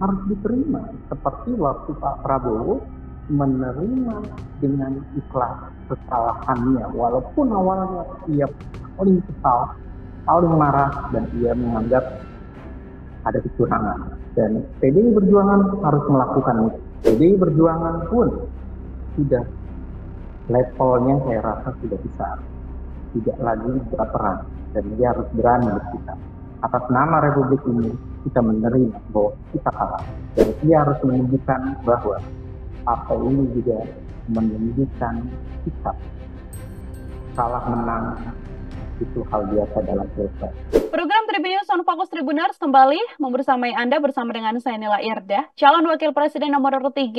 harus diterima. Seperti waktu Pak Prabowo menerima dengan ikhlas kesalahannya, walaupun awalnya ia paling kesal, paling marah, dan ia menganggap ada kecurangan. Dan PDI Perjuangan harus melakukan itu. PDI Perjuangan pun sudah levelnya saya rasa sudah besar, tidak lagi berperan, dan dia harus berani bersikap. Atas nama Republik ini, kita menerima bahwa kita kalah. Dan dia harus menunjukkan bahwa partai ini juga menunjukkan sikap kalah menang itu hal biasa dalam pilpres. Program Tribunnews on Fokus Tribuners kembali membersamai Anda bersama dengan saya Nila Irdah, calon wakil presiden nomor urut 3.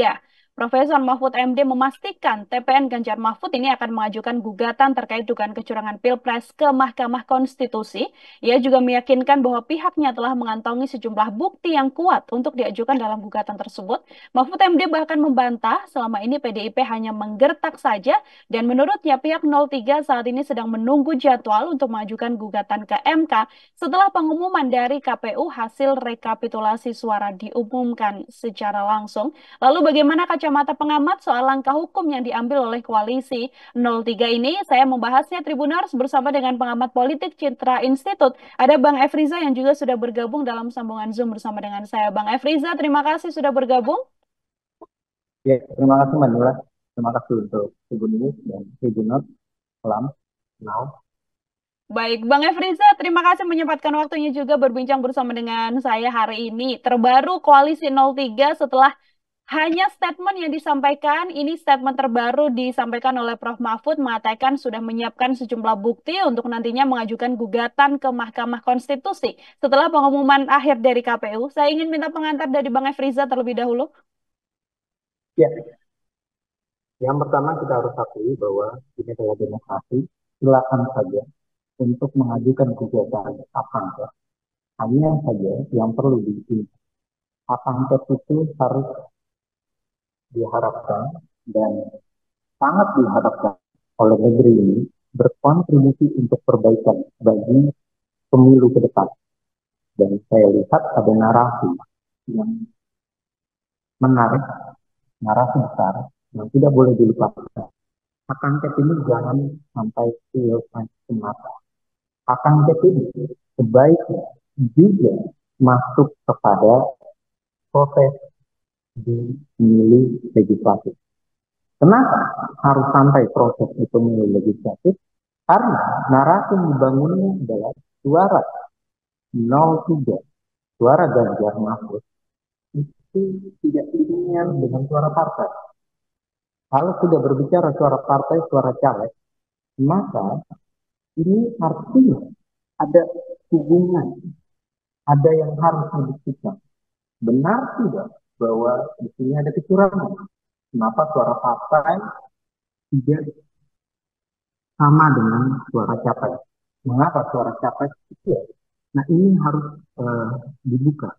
Profesor Mahfud MD memastikan TPN Ganjar Mahfud ini akan mengajukan gugatan terkait dugaan kecurangan Pilpres ke Mahkamah Konstitusi. Ia juga meyakinkan bahwa pihaknya telah mengantongi sejumlah bukti yang kuat untuk diajukan dalam gugatan tersebut. Mahfud MD bahkan membantah selama ini PDIP hanya menggertak saja dan menurutnya pihak 03 saat ini sedang menunggu jadwal untuk mengajukan gugatan ke MK setelah pengumuman dari KPU hasil rekapitulasi suara diumumkan secara langsung. Lalu bagaimana kacamata pengamat soal langkah hukum yang diambil oleh koalisi 03 ini? Saya membahasnya Tribuners bersama dengan pengamat politik Citra Institut. Ada Bang Efriza yang juga sudah bergabung dalam sambungan Zoom bersama dengan saya. Bang Efriza, terima kasih sudah bergabung. Ya, terima kasih Manila. Terima kasih untuk Tribun News dan Tribunot. Salam. Now. Baik, Bang Efriza, terima kasih menyempatkan waktunya juga berbincang bersama dengan saya hari ini. Terbaru Koalisi 03 setelah hanya statement yang disampaikan, ini statement terbaru disampaikan oleh Prof. Mahfud mengatakan sudah menyiapkan sejumlah bukti untuk nantinya mengajukan gugatan ke Mahkamah Konstitusi. Setelah pengumuman akhir dari KPU, saya ingin minta pengantar dari Bang Efriza terlebih dahulu. Ya, yang pertama kita harus akui bahwa ini adalah demokrasi. Silakan saja untuk mengajukan gugatan hak angket. Hanya saja yang perlu diingat, hak angket itu harus diharapkan dan sangat diharapkan oleh negeri ini berkontribusi untuk perbaikan bagi pemilu ke depan. Dan saya lihat ada narasi yang menarik, narasi besar yang tidak boleh dilupakan. Hak angket ini jangan sampai pilpres semata. Hak angket ini sebaiknya juga masuk kepada proses di pemilu legislatif. Kenapa harus sampai proses di pemilu legislatif? Karena narasi yang dibangunnya adalah suara 03, suara Ganjar Mahfud itu tidak linear dengan suara partai. Kalau sudah berbicara suara partai, suara caleg, maka ini artinya ada hubungan, ada yang harus dibuktikan. Benar tidak bahwa di sini ada kecurangan? Kenapa suara partai tidak sama dengan suara capres? Mengapa suara capres kecil? Nah ini harus dibuka,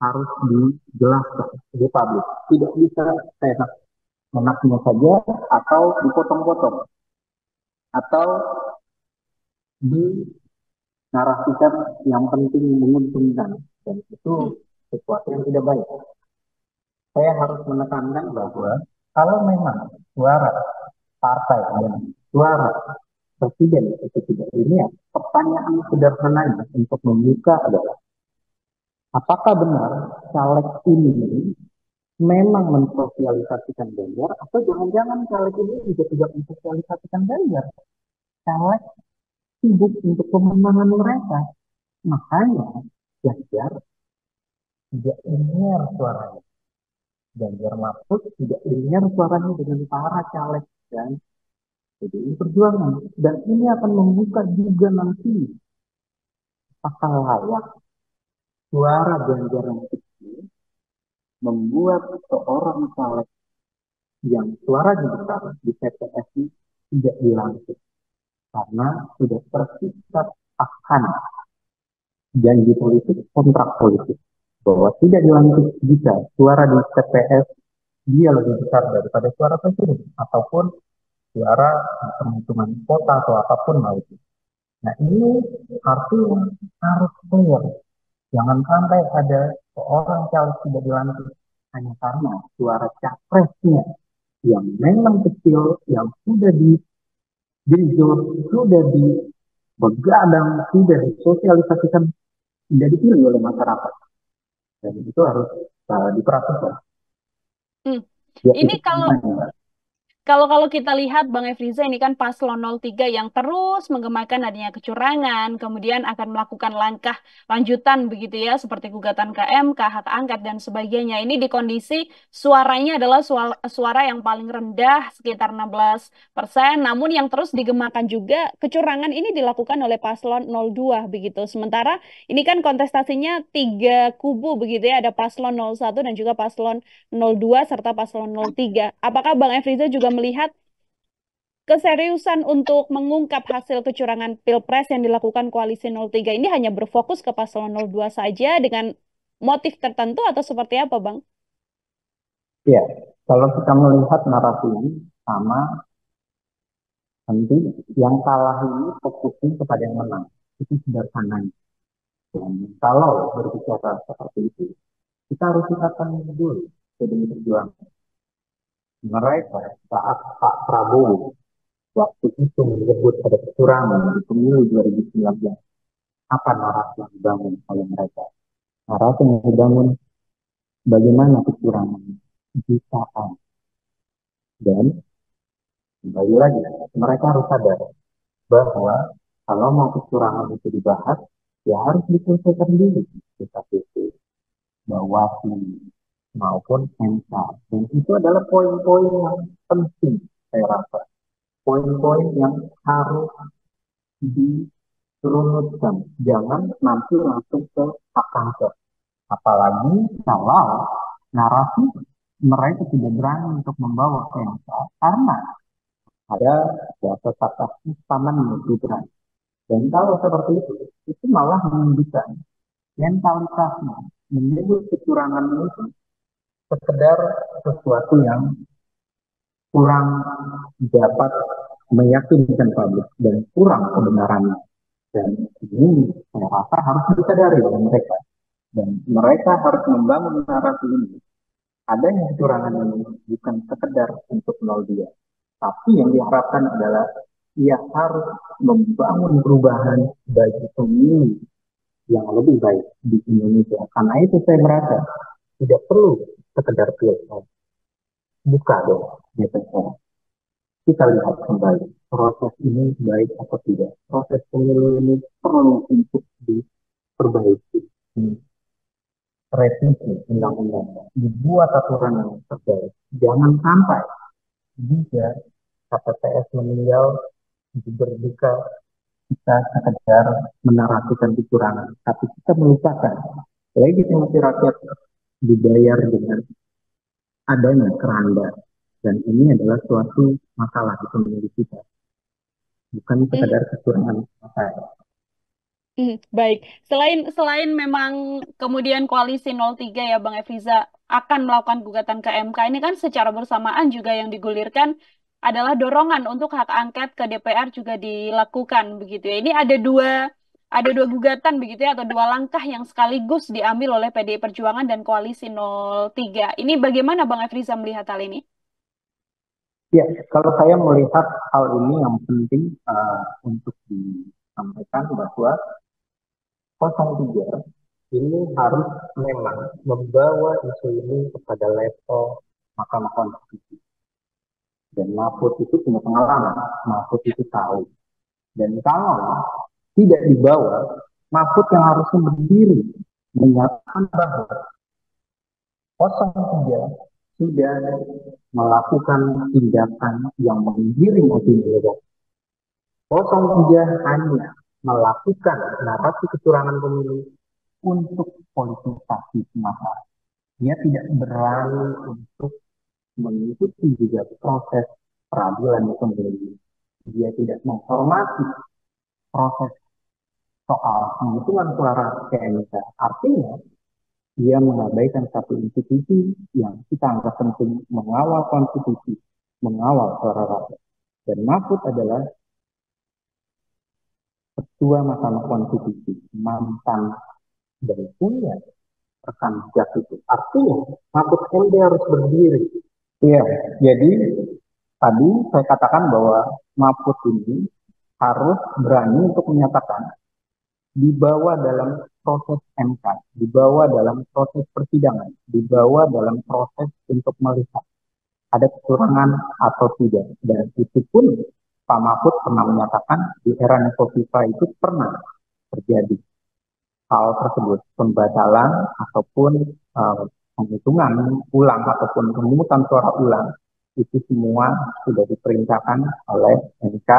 harus dijelaskan di publik. Tidak bisa saya enaknya saja atau dipotong-potong atau dinarasikan yang penting menguntungkan dan itu sesuatu yang tidak baik. Saya harus menekankan bahwa kalau memang suara partai dan suara presiden itu tidak linear, pertanyaan sederhananya untuk membuka adalah apakah benar caleg ini memang mensosialisasikan Ganjar atau jangan-jangan caleg ini juga tidak mensosialisasikan Ganjar. Caleg sibuk untuk pemenangan mereka. Makanya Ganjar tidak linear suaranya. Ganjar Mahfud tidak linear suaranya dengan para caleg dan PDI Perjuangan. Dan ini akan membuka juga nanti apakah layak suara Ganjar yang kecil membuat seorang caleg yang suaranya besar di TPS tidak dilantik karena sudah tersikat akan janji politik, kontrak politik bahwa tidak dilantik jika suara di TPS dia lebih besar daripada suara presiden ataupun suara perhitungan kota atau apapun lah itu. Nah ini artinya harus clear Jangan sampai ada seorang caleg tidak dilantik hanya karena suara capresnya yang memang kecil, yang sudah digenjot, sudah dibegadang, sudah disosialisasikan, tidak dipilih oleh masyarakat. Dan itu harus diperhatikan. Hmm. Ya, Ini itu kalau penting. Kalau kita lihat Bang Efriza ini kan paslon 03 yang terus menggemakan adanya kecurangan, kemudian akan melakukan langkah lanjutan begitu ya, seperti gugatan ke MK, hak angket dan sebagainya. Ini di kondisi suaranya adalah suara yang paling rendah sekitar 16%, namun yang terus digemakan juga kecurangan ini dilakukan oleh paslon 02 begitu. Sementara ini kan kontestasinya tiga kubu begitu ya, ada paslon 01 dan juga paslon 02 serta paslon 03. Apakah Bang Efriza juga melihat keseriusan untuk mengungkap hasil kecurangan Pilpres yang dilakukan koalisi 03 ini hanya berfokus ke paslon 02 saja dengan motif tertentu atau seperti apa, Bang? Ya, kalau kita melihat narasi ini sama, nanti yang kalah ini fokusnya kepada yang menang. Itu sederhananya. Dan kalau berbicara seperti itu, kita harus lihatkan dulu PDI Perjuangan. Mereka saat Pak Prabowo waktu itu menyebut ada kecurangan di pemilu 2019, apa narasi yang dibangun oleh mereka? Narasi yang dibangun bagaimana kecurangan jutaan. Dan kembali lagi, mereka harus sadar bahwa kalau mau kecurangan itu dibahas, ya harus diselesaikan dulu di KPU, Bawaslu, maupun MK. Dan itu adalah poin-poin yang penting, saya rasa. Poin-poin yang harus dirunutkan. Jangan nanti langsung ke hak angket. Apalagi kalau narasi mereka tidak berani untuk membawa ke MK karena ada bahasa kata paman gibran. Dan kalau seperti itu malah menunjukkan mentalitasnya menyebut kecurangan itu sekedar sesuatu yang kurang dapat meyakinkan publik dan kurang kebenarannya. Dan ini saya rasa harus disadari oleh mereka. Dan mereka harus membangun narasi ini. Adanya kecurangan ini bukan sekedar untuk 02. Tapi yang diharapkan adalah ia harus membangun perubahan bagi pemilu yang lebih baik di Indonesia. Karena itu saya merasa tidak perlu sekedar pilpres. Buka dong DPR. Kita lihat kembali proses ini baik atau tidak. Proses pemilu ini perlu untuk diperbaiki. Revisi undang-undang, dibuat aturan yang terbaik. Jangan sampai jika KPPS meninggal berduka kita sekedar menarasikan kecurangan, tapi kita melupakan legitimasi rakyat dibayar dengan adanya keranda, dan ini adalah suatu masalah di pemilu kita, bukan Hmm, sekedar kecurangan saya. baik. Selain selain memang kemudian koalisi 03 ya Bang Efriza akan melakukan gugatan ke MK ini kan secara bersamaan juga yang digulirkan adalah dorongan untuk hak angket ke DPR juga dilakukan begitu ya. Ini ada dua gugatan begitu ya atau dua langkah yang sekaligus diambil oleh PDI Perjuangan dan koalisi 03. Ini bagaimana Bang Efriza melihat hal ini? Ya, kalau saya melihat hal ini yang penting untuk disampaikan bahwa 03 ini harus memang membawa isu ini kepada level Mahkamah Konstitusi. Dan Mahfud itu punya pengalaman, Mahfud itu tahu. Dan kalau tidak dibawa, Mahfud yang harusnya berdiri menyatakan bahwa 03 sudah melakukan tindakan yang menggiring opini publik. 03 hanya melakukan narasi kecurangan pemilu untuk politisasi semata. Dia tidak berani untuk mengikuti juga proses peradilan pemilu. Dia tidak menghormati proses soal penghitungan suara ke MK. Artinya, dia mengabaikan satu institusi yang kita anggap penting mengawal konstitusi, mengawal suara rakyat. Dan Mahfud adalah Ketua Mahkamah Konstitusi, mantan dan punya rekam jejak itu. Artinya, Mahfud MD harus berdiri. Iya, jadi tadi saya katakan bahwa Mahfud ini harus berani untuk menyatakan dibawa dalam proses MK, dibawa dalam proses persidangan, dibawa dalam proses untuk melihat ada kecurangan atau tidak. Dan itu pun Pak Mahfud pernah menyatakan di era Kofifa itu pernah terjadi hal tersebut, pembatalan ataupun penghitungan ulang ataupun pemungutan suara ulang itu semua sudah diperintahkan oleh MK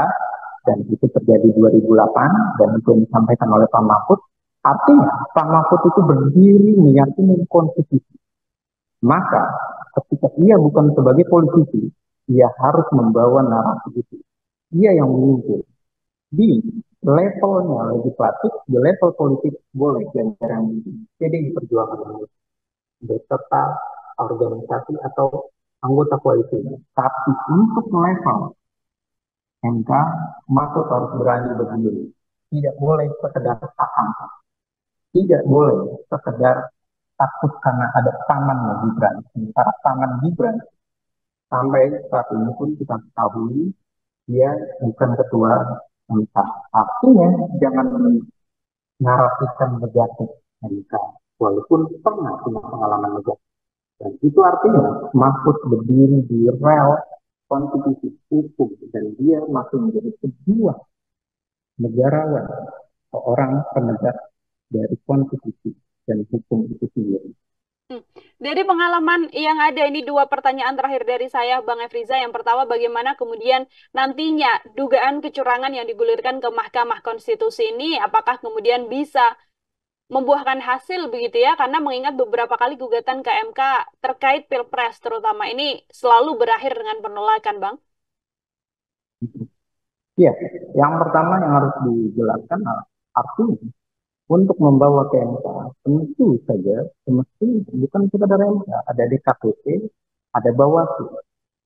dan itu terjadi 2008 dan itu yang disampaikan oleh Pak Mahfud. Artinya Pak Mahfud itu berdiri meyakini konstitusi. Maka ketika ia bukan sebagai politisi, ia harus membawa narasi itu. Ia yang memimpin. Di levelnya legislatif, di level politik boleh Ganjar yang memimpin. PDI Perjuangan beserta organisasi atau anggota koalisi. Tapi untuk level MK, Mahfud harus berani berdiri. Tidak boleh sekedar paham. Tidak boleh sekedar takut karena ada pamannya Gibran. Sementara paman Gibran sampai saat ini pun kita ketahui dia bukan ketua MK. Artinya jangan menarasikan negatif MK walaupun pernah punya pengalaman negatif. Dan itu artinya Mahfud berdiri di rel konstitusi hukum dan dia masih menjadi sebuah negarawan, seorang penegak dari konstitusi dan hukum itu sendiri. Dari pengalaman yang ada ini dua pertanyaan terakhir dari saya, Bang Efriza. Yang pertama, bagaimana kemudian nantinya dugaan kecurangan yang digulirkan ke Mahkamah Konstitusi ini, apakah kemudian bisa membuahkan hasil begitu ya? Karena mengingat beberapa kali gugatan ke MK terkait Pilpres terutama ini selalu berakhir dengan penolakan, Bang. Ya, yang pertama yang harus dijelaskan artinya untuk membawa ke MK tentu saja semestinya bukan sekedar MK, ada DKPP, ada Bawaslu.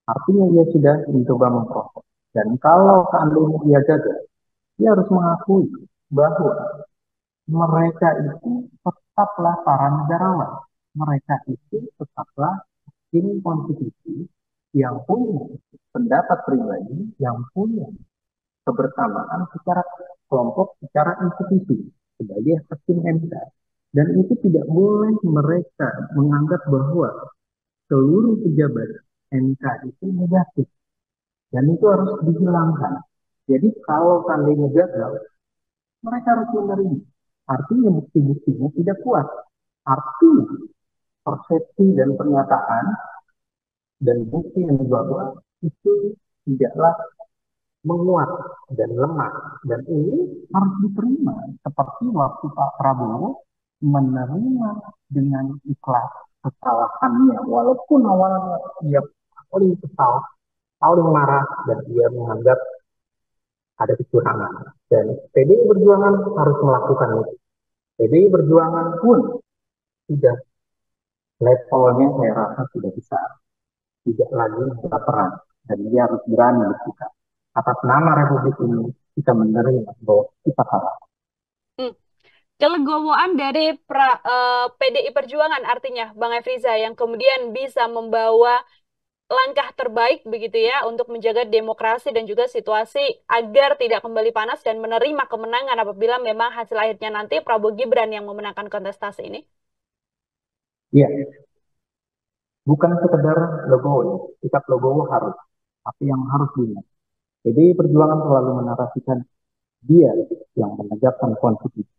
Artinya dia sudah mencoba memproses. Dan kalau seandainya dia gagal, dia harus mengakui bahwa mereka itu tetaplah para negarawan. Mereka itu tetaplah hakim konstitusi yang punya pendapat pribadi, yang punya kebersamaan secara kelompok, secara institusi sebagai hakim MK. Dan itu tidak boleh mereka menganggap bahwa seluruh pejabat MK itu negatif. Dan itu harus dihilangkan. Jadi kalau seandainya gagal, mereka harus menerima. Artinya bukti-buktinya tidak kuat. Artinya persepsi dan pernyataan dan bukti yang dibawa itu tidaklah menguat dan lemah. Dan ini harus diterima. Seperti waktu Pak Prabowo menerima dengan ikhlas kesalahannya. Walaupun awalnya dia paling kesal, paling marah, dan dia menganggap ada kecurangan. Dan PDI Perjuangan harus melakukan itu. PDI Perjuangan pun sudah levelnya saya rasa sudah besar. Tidak lagi berperan. Dan dia harus berani bersikap. Atas nama Republik ini kita menerima bahwa kita kalah. Kelegowoan dari PDI Perjuangan artinya Bang Efriza yang kemudian bisa membawa langkah terbaik begitu ya untuk menjaga demokrasi dan juga situasi agar tidak kembali panas dan menerima kemenangan apabila memang hasil akhirnya nanti Prabowo Gibran yang memenangkan kontestasi ini. Iya, bukan sekedar logo, sikap logo harus, tapi yang harus diingat. PDI Perjuangan selalu menarasikan dia yang menegakkan konstitusi.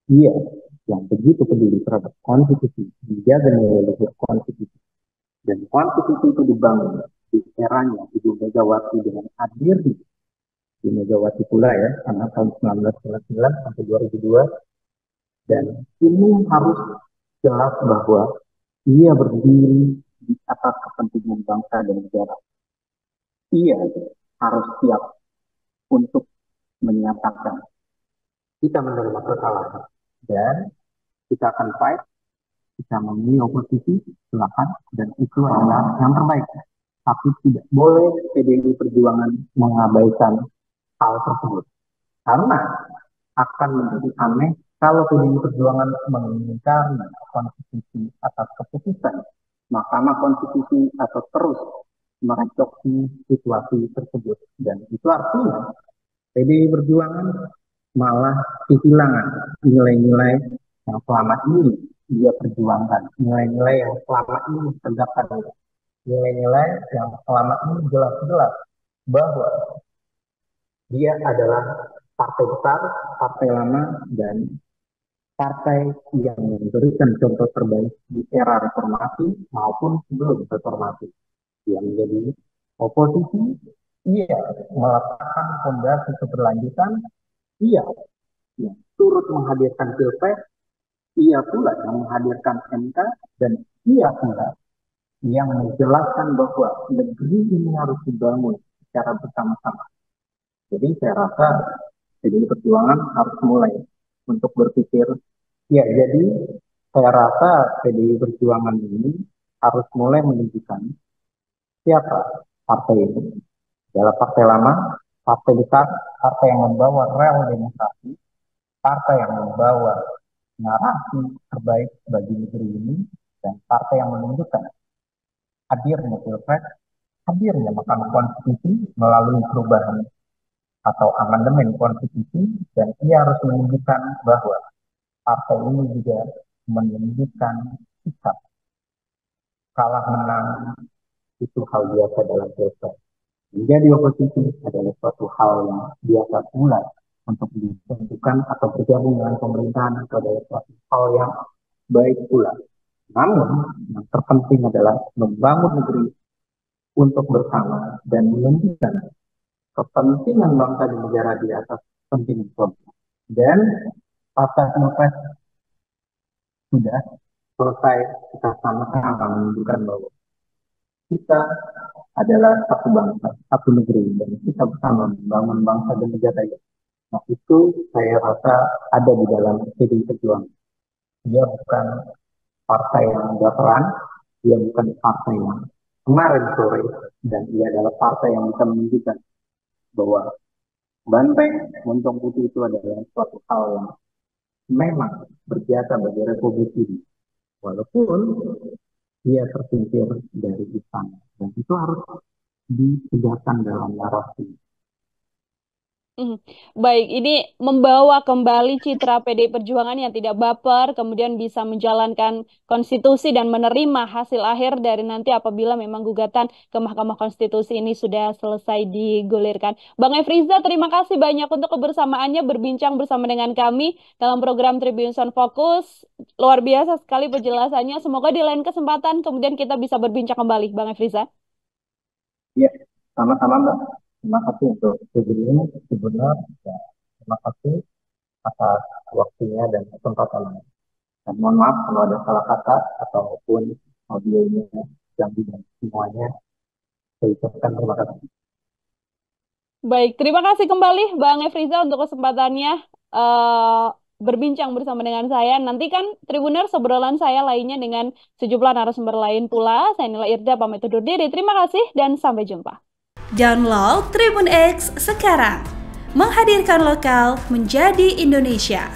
Dia yang begitu peduli terhadap konstitusi, menjaga nilai luhur konstitusi. Dan konstitusi itu dibangun di eranya Ibu Megawati dengan hadir di Megawati pula ya, karena tahun 1999 sampai 2002. Dan ini harus jelas bahwa ia berdiri di atas kepentingan bangsa dan negara. Ia harus siap untuk menyatakan kita menerima kesalahan dan kita akan fight, kita memilih oposisi, silakan, dan itu adalah yang terbaik. Tapi tidak boleh PDI Perjuangan mengabaikan hal tersebut. Karena akan menjadi aneh Kalau PDI Perjuangan mengingkari konstitusi atas keputusan Mahkamah Konstitusi atau terus merecoki situasi tersebut, dan itu artinya PDI Perjuangan malah kehilangan nilai-nilai yang selama ini dia perjuangkan, nilai-nilai yang selama ini tegakkan, nilai-nilai yang selama ini jelas-jelas bahwa dia adalah partai besar, partai lama, dan partai yang memberikan contoh terbaik di era reformasi maupun sebelum reformasi. Yang menjadi oposisi, ia meletakkan fondasi keberlanjutan, ia yang turut menghadirkan pilpres, ia pula yang menghadirkan MK, dan ia pula yang menjelaskan bahwa negeri ini harus dibangun secara bersama-sama. Jadi saya rasa PDI Perjuangan harus mulai untuk berpikir, ya jadi saya rasa PDI Perjuangan ini harus mulai menunjukkan siapa partai itu. Adalah partai lama, partai besar, partai yang membawa rel demokrasi, partai yang membawa narasi terbaik bagi negeri ini, dan partai yang menunjukkan hadirnya pilpres, hadirnya Mahkamah Konstitusi melalui perubahan atau amandemen konstitusi, dan ia harus menunjukkan bahwa partai ini juga menunjukkan sikap kalah menang itu hal biasa dalam pilpres. Menjadi oposisi adalah suatu hal yang biasa pula untuk ditentukan atau bergabung dengan pemerintahan itu adalah suatu hal yang baik pula. Namun yang terpenting adalah membangun negeri untuk bersama dan menunjukkan kepentingan bangsa dan negara di atas kepentingan kelompok. Dan pasca pilpres sudah selesai, kita sama-sama menunjukkan bahwa kita adalah satu bangsa, satu negeri, dan kita bersama membangun bangsa dan negara ini. Nah itu saya rasa ada di dalam PDI Perjuangan. Dia bukan partai yang baperan, dia bukan partai yang kemarin sore, dan dia adalah partai yang bisa menunjukkan bahwa banteng montong putih itu adalah suatu hal yang memang berjasa bagi Republik ini. Walaupun dia tersingkir dari istana, dan itu harus ditegakkan dalam narasi. Baik, ini membawa kembali citra PDI Perjuangan yang tidak baper, kemudian bisa menjalankan konstitusi dan menerima hasil akhir dari nanti apabila memang gugatan ke Mahkamah Konstitusi ini sudah selesai digulirkan. Bang Efriza, terima kasih banyak untuk kebersamaannya berbincang bersama dengan kami dalam program Tribun Sound Focus. Luar biasa sekali penjelasannya. Semoga di lain kesempatan kemudian kita bisa berbincang kembali, Bang Efriza. Ya, sama-sama Mbak. Terima kasih untuk ini sebenarnya. Ya, terima kasih atas waktunya dan kesempatannya. Dan mohon maaf kalau ada salah kata ataupun audionya yang tidak semuanya. Saya ucapkan terima kasih. Baik, terima kasih kembali Bang Efriza untuk kesempatannya berbincang bersama dengan saya. Nantikan Tribuners obrolan saya lainnya dengan sejumlah narasumber lain pula. Saya Nila Irda pamit undur diri. Terima kasih dan sampai jumpa. Download Tribun X sekarang, menghadirkan lokal menjadi Indonesia.